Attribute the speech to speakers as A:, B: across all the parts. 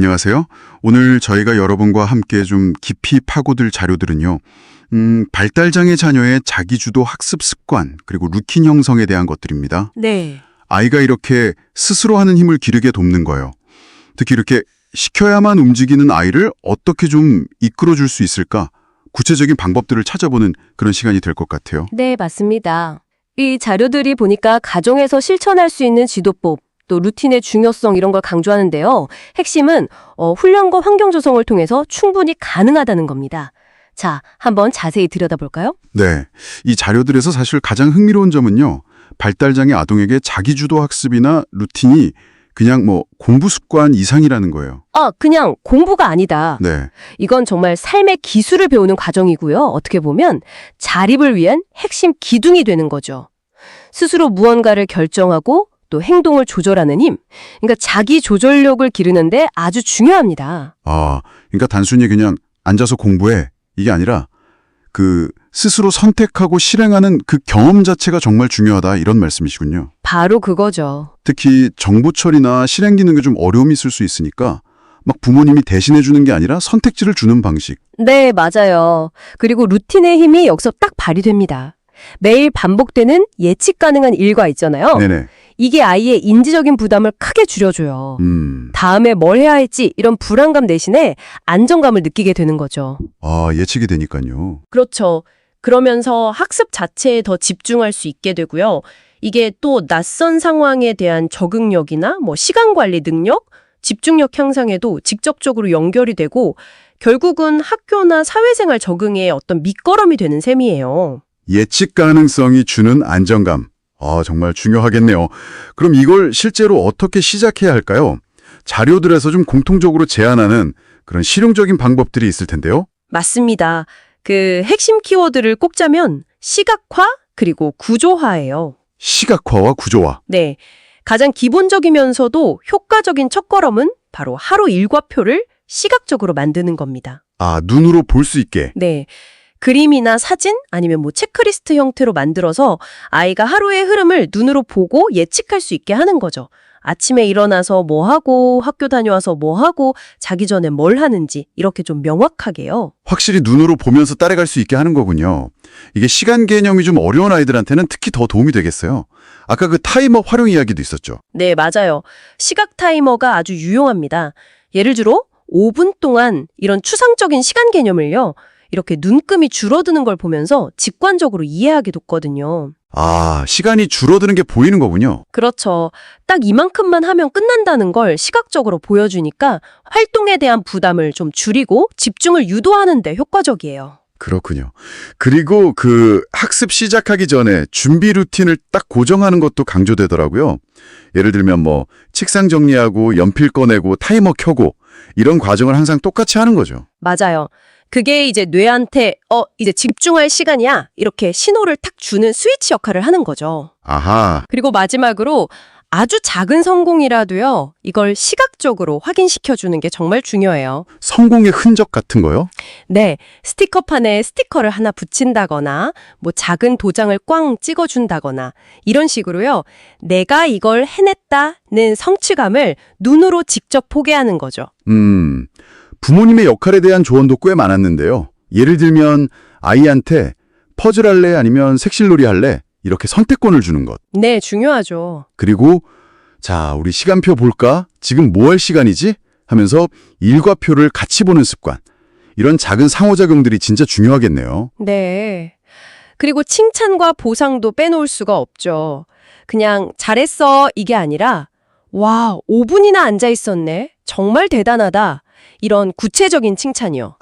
A: 안녕하세요. 오늘 저희가 여러분과 함께 좀 깊이 파고들 자료들은요. 발달장애 자녀의 자기주도 학습 습관, 그리고 루틴 형성에 대한 것들입니다.
B: 네.
A: 아이가 이렇게 스스로 하는 힘을 기르게 돕는 거예요. 특히 이렇게 시켜야만 움직이는 아이를 어떻게 좀 이끌어줄 수 있을까? 구체적인 방법들을 찾아보는 그런 시간이 될 것 같아요.
B: 네, 맞습니다. 이 자료들이 보니까 가정에서 실천할 수 있는 지도법, 또 루틴의 중요성 이런 걸 강조하는데요. 핵심은 훈련과 환경 조성을 통해서 충분히 가능하다는 겁니다. 자, 한번 자세히 들여다볼까요?
A: 네. 이 자료들에서 사실 가장 흥미로운 점은요. 발달장애 아동에게 자기주도 학습이나 루틴이 그냥 공부 습관 이상이라는 거예요.
B: 그냥 공부가 아니다.
A: 네.
B: 이건 정말 삶의 기술을 배우는 과정이고요. 어떻게 보면 자립을 위한 핵심 기둥이 되는 거죠. 스스로 무언가를 결정하고 또 행동을 조절하는 힘, 그러니까 자기 조절력을 기르는데 아주 중요합니다.
A: 그러니까 단순히 그냥 앉아서 공부해 이게 아니라 스스로 선택하고 실행하는 그 경험 자체가 정말 중요하다 이런 말씀이시군요.
B: 바로 그거죠.
A: 특히 정보 처리나 실행 기능에 좀 어려움이 있을 수 있으니까 막 부모님이 대신해 주는 게 아니라 선택지를 주는 방식.
B: 네, 맞아요. 그리고 루틴의 힘이 여기서 딱 발휘됩니다. 매일 반복되는 예측 가능한 일과 있잖아요.
A: 네네.
B: 이게 아이의 인지적인 부담을 크게 줄여줘요. 다음에 뭘 해야 할지 이런 불안감 대신에 안정감을 느끼게 되는 거죠.
A: 예측이 되니까요.
C: 그렇죠. 그러면서 학습 자체에 더 집중할 수 있게 되고요. 이게 또 낯선 상황에 대한 적응력이나 시간 관리 능력, 집중력 향상에도 직접적으로 연결이 되고 결국은 학교나 사회생활 적응에 어떤 밑거름이 되는 셈이에요.
A: 예측 가능성이 주는 안정감. 정말 중요하겠네요. 그럼 이걸 실제로 어떻게 시작해야 할까요? 자료들에서 좀 공통적으로 제안하는 그런 실용적인 방법들이 있을 텐데요.
C: 맞습니다. 그 핵심 키워드를 꼽자면 시각화 그리고 구조화예요.
A: 시각화와 구조화.
C: 네. 가장 기본적이면서도 효과적인 첫걸음은 바로 하루 일과표를 시각적으로 만드는 겁니다.
A: 눈으로 볼 수 있게.
C: 네. 그림이나 사진 아니면 체크리스트 형태로 만들어서 아이가 하루의 흐름을 눈으로 보고 예측할 수 있게 하는 거죠. 아침에 일어나서 뭐 하고 학교 다녀와서 뭐 하고 자기 전에 뭘 하는지 이렇게 좀 명확하게요.
A: 확실히 눈으로 보면서 따라갈 수 있게 하는 거군요. 이게 시간 개념이 좀 어려운 아이들한테는 특히 더 도움이 되겠어요. 아까 그 타이머 활용 이야기도 있었죠.
C: 네, 맞아요. 시각 타이머가 아주 유용합니다. 예를 들어 5분 동안 이런 추상적인 시간 개념을요. 이렇게 눈금이 줄어드는 걸 보면서 직관적으로 이해하게 됐거든요.
A: 시간이 줄어드는 게 보이는 거군요.
C: 그렇죠. 딱 이만큼만 하면 끝난다는 걸 시각적으로 보여주니까 활동에 대한 부담을 좀 줄이고 집중을 유도하는 데 효과적이에요.
A: 그렇군요. 그리고 학습 시작하기 전에 준비 루틴을 딱 고정하는 것도 강조되더라고요. 예를 들면 책상 정리하고 연필 꺼내고 타이머 켜고 이런 과정을 항상 똑같이 하는 거죠.
C: 맞아요. 그게 이제 뇌한테 이제 집중할 시간이야 이렇게 신호를 탁 주는 스위치 역할을 하는 거죠.
A: 아하.
C: 그리고 마지막으로 아주 작은 성공이라도요. 이걸 시각적으로 확인시켜주는 게 정말 중요해요.
A: 성공의 흔적 같은 거요?
C: 네, 스티커판에 스티커를 하나 붙인다거나 작은 도장을 꽝 찍어준다거나 이런 식으로요. 내가 이걸 해냈다는 성취감을 눈으로 직접 보게 하는 거죠.
A: 부모님의 역할에 대한 조언도 꽤 많았는데요. 예를 들면 아이한테 퍼즐 할래 아니면 색실놀이 할래 이렇게 선택권을 주는 것.
C: 네, 중요하죠.
A: 그리고 자, 우리 시간표 볼까? 지금 뭐 할 시간이지? 하면서 일과표를 같이 보는 습관. 이런 작은 상호작용들이 진짜 중요하겠네요.
C: 네. 그리고 칭찬과 보상도 빼놓을 수가 없죠. 그냥 잘했어 이게 아니라 와, 5분이나 앉아 있었네. 정말 대단하다. 이런 구체적인 칭찬이요.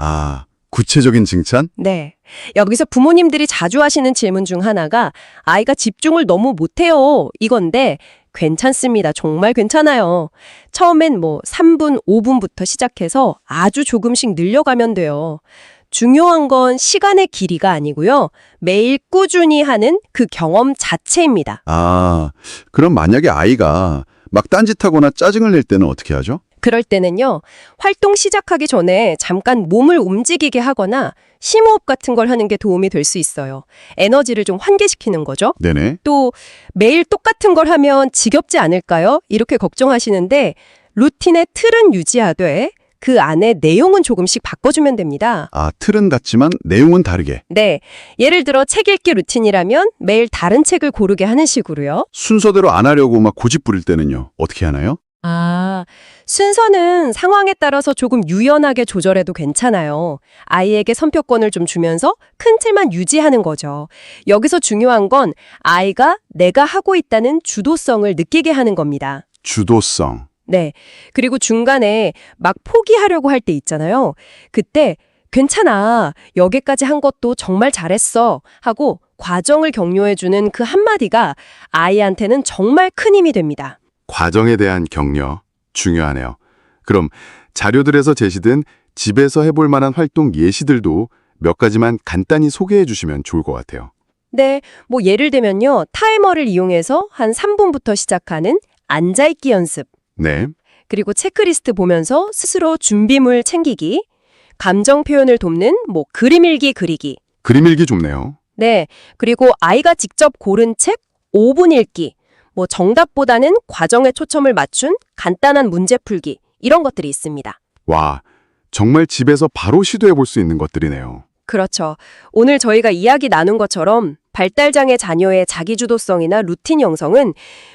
A: 구체적인 칭찬?
C: 네. 여기서 부모님들이 자주 하시는 질문 중 하나가 아이가 집중을 너무 못해요. 이건데 괜찮습니다. 정말 괜찮아요. 처음엔 3분, 5분부터 시작해서 아주 조금씩 늘려가면 돼요. 중요한 건 시간의 길이가 아니고요. 매일 꾸준히 하는 그 경험 자체입니다.
A: 그럼 만약에 아이가 막 딴짓하거나 짜증을 낼 때는 어떻게 하죠?
C: 그럴 때는요. 활동 시작하기 전에 잠깐 몸을 움직이게 하거나 심호흡 같은 걸 하는 게 도움이 될 수 있어요. 에너지를 좀 환기시키는 거죠.
A: 네네.
C: 또 매일 똑같은 걸 하면 지겹지 않을까요? 이렇게 걱정하시는데 루틴의 틀은 유지하되 그 안에 내용은 조금씩 바꿔주면 됩니다.
A: 아, 틀은 같지만 내용은 다르게.
C: 네, 예를 들어 책 읽기 루틴이라면 매일 다른 책을 고르게 하는 식으로요.
A: 순서대로 안 하려고 막 고집 부릴 때는요. 어떻게 하나요?
C: 순서는 상황에 따라서 조금 유연하게 조절해도 괜찮아요. 아이에게 선표권을 좀 주면서 큰 틀만 유지하는 거죠. 여기서 중요한 건 아이가 내가 하고 있다는 주도성을 느끼게 하는 겁니다.
A: 주도성.
C: 네. 그리고 중간에 막 포기하려고 할 때 있잖아요. 그때 괜찮아. 여기까지 한 것도 정말 잘했어. 하고 과정을 격려해주는 그 한마디가 아이한테는 정말 큰 힘이 됩니다.
A: 과정에 대한 격려. 중요하네요. 그럼 자료들에서 제시된 집에서 해볼 만한 활동 예시들도 몇 가지만 간단히 소개해 주시면 좋을 것 같아요.
C: 네. 뭐 예를 들면요. 타이머를 이용해서 한 3분부터 시작하는 앉아있기 연습.
A: 네.
C: 그리고 체크리스트 보면서 스스로 준비물 챙기기. 감정 표현을 돕는 뭐 그림 일기 그리기.
A: 그림 일기 좋네요.
C: 네. 그리고 아이가 직접 고른 책 5분 읽기. 뭐 정답보다는 과정에 초점을 맞춘 간단한 문제 풀기. 이런 것들이 있습니다.
A: 와, 정말 집에서 바로 시도해 볼 수 있는 것들이네요.
C: 그렇죠. 오늘 저희가 이야기 나눈 것처럼 발달장애 자녀의 자기주도성이나 루틴 형성은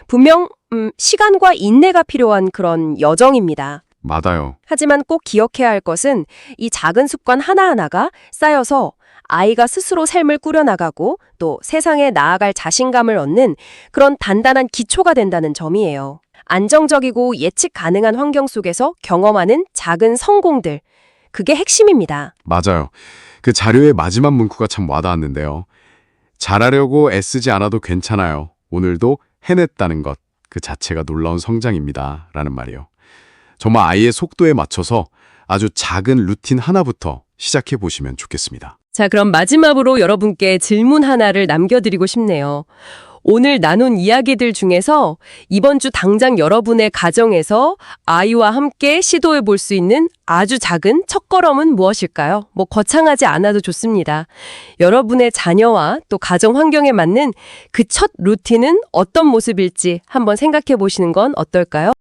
C: 분명 시간과 인내가 필요한 그런 여정입니다.
A: 맞아요.
C: 하지만 꼭 기억해야 할 것은 이 작은 습관 하나하나가 쌓여서 아이가 스스로 삶을 꾸려나가고 또 세상에 나아갈 자신감을 얻는 그런 단단한 기초가 된다는 점이에요. 안정적이고 예측 가능한 환경 속에서 경험하는 작은 성공들, 그게 핵심입니다.
D: 맞아요. 그 자료의 마지막 문구가 참 와닿았는데요. 잘하려고 애쓰지 않아도 괜찮아요. 오늘도 해냈다는 것, 그 자체가 놀라운 성장입니다. 라는 말이요. 정말 아이의 속도에 맞춰서 아주 작은 루틴 하나부터 시작해 보시면 좋겠습니다.
C: 자, 그럼 마지막으로 여러분께 질문 하나를 남겨드리고 싶네요. 오늘 나눈 이야기들 중에서 이번 주 당장 여러분의 가정에서 아이와 함께 시도해 볼 수 있는 아주 작은 첫걸음은 무엇일까요? 뭐 거창하지 않아도 좋습니다. 여러분의 자녀와 또 가정 환경에 맞는 그 첫 루틴은 어떤 모습일지 한번 생각해 보시는 건 어떨까요?